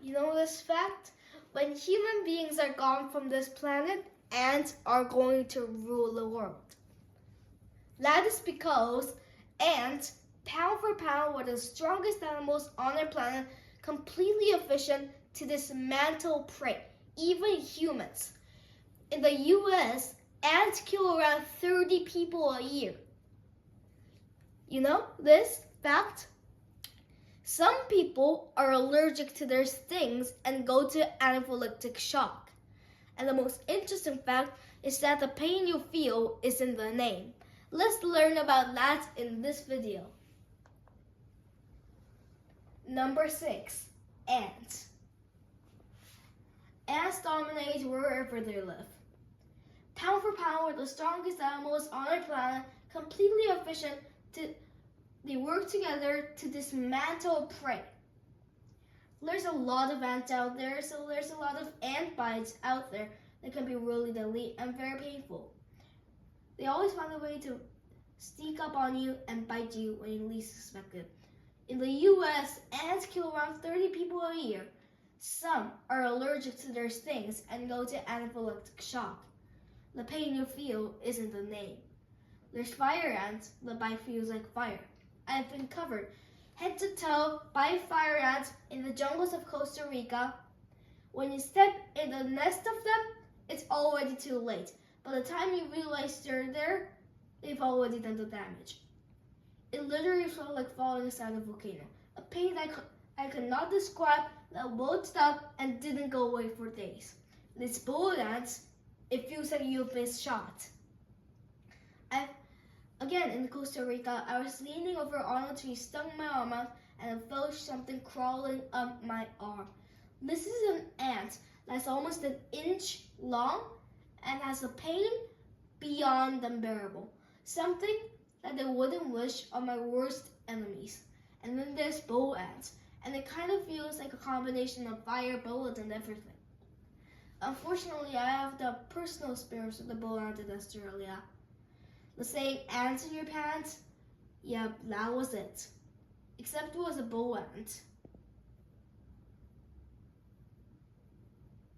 You know this fact? When human beings are gone from this planet, ants are going to rule the world. That is because ants, pound for pound, were the strongest animals on the planet, completely efficient to dismantle prey, even humans. In the US, ants kill around 30 people a year. You know this fact? Some people are allergic to their stings and go to anaphylactic shock. And the most interesting fact is that the pain you feel is in the name. Let's learn about that in this video. Number 6, ants. Ants dominate wherever they live. Pound for pound, we're the strongest animals on our planet, completely efficient. They work together to dismantle prey. There's a lot of ants out there, so there's a lot of ant bites out there that can be really deadly and very painful. They always find a way to sneak up on you and bite you when you least expect it. In the US, ants kill around 30 people a year. Some are allergic to their stings and go to anaphylactic shock. The pain you feel isn't the name. There's fire ants. The bite feels like fire. I've been covered head to toe by fire ants in the jungles of Costa Rica. When you step in the nest of them, it's already too late. By the time you realize they're there, they've already done the damage. It literally felt like falling inside a volcano. A pain I could not describe that won't stop and didn't go away for days. These bullet ants, it feels like you've been shot. Again, in Costa Rica, I was leaning over on a tree, stung my arm out, and I felt something crawling up my arm. This is an ant that's almost an inch long and has a pain beyond unbearable. Something that I wouldn't wish on my worst enemies. And then there's bull ants, and it kind of feels like a combination of fire, bullets, and everything. Unfortunately, I have the personal experience with the bull ant in Australia. The saying ants in your pants? Yep, that was it. Except it was a bull ant.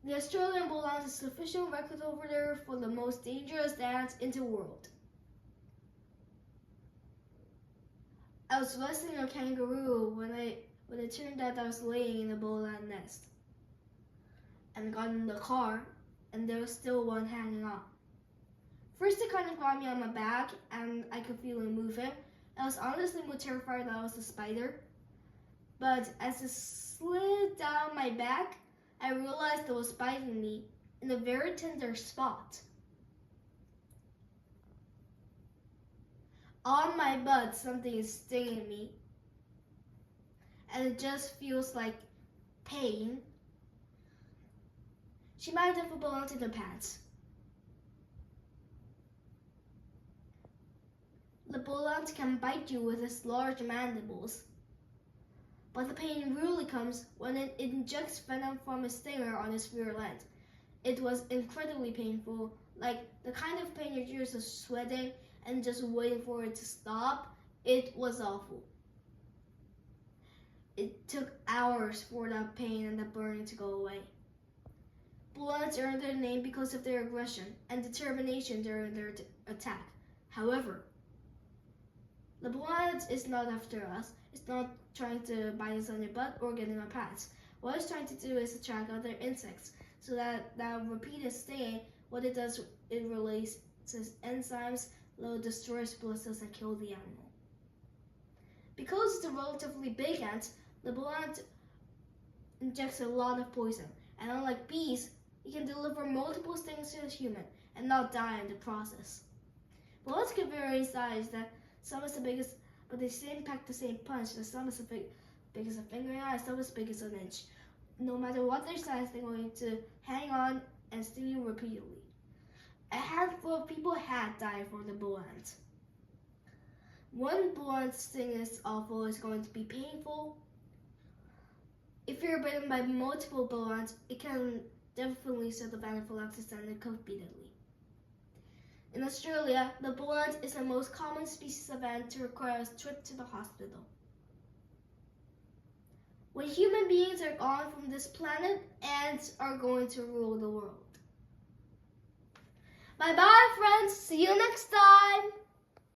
The Australian bull ant is the official record over there for the most dangerous ants in the world. I was wrestling a kangaroo when it turned out I was laying in a bull ant nest. And got in the car, and there was still one hanging on. First, it kind of got me on my back, and I could feel it moving. I was honestly more terrified that I was a spider. But as it slid down my back, I realized it was biting me in a very tender spot. On my butt, something is stinging me. And it just feels like pain. She might have belonged to the pants. The bull ant can bite you with its large mandibles. But the pain really comes when it injects venom from a stinger on its rear end. It was incredibly painful, like the kind of pain you're just sweating and just waiting for it to stop. It was awful. It took hours for that pain and the burning to go away. Bull ants earned their name because of their aggression and determination during their attack. However, the bull ant is not after us. It's not trying to bite us on your butt or get in our pants. What it's trying to do is attract other insects so that repeated stinging, what it does, it releases enzymes that will destroy blood cells and kill the animal. Because it's a relatively big ant, the bull ant injects a lot of poison. And unlike bees, it can deliver multiple stings to a human and not die in the process. Bullets can vary in size, that some is the biggest, but they same pack the same punch. That some is the big as a fingernail, and some is big as an inch. No matter what their size, they're going to hang on and sting you repeatedly. A handful of people had died from the bull ant. One bull ant sting is awful, it's going to be painful. If you're bitten by multiple bull ants, it can definitely set up anaphylaxis and it could be deadly. In Australia, the bull ant is the most common species of ant to require a trip to the hospital. When human beings are gone from this planet, ants are going to rule the world. Bye-bye, friends. See you next time.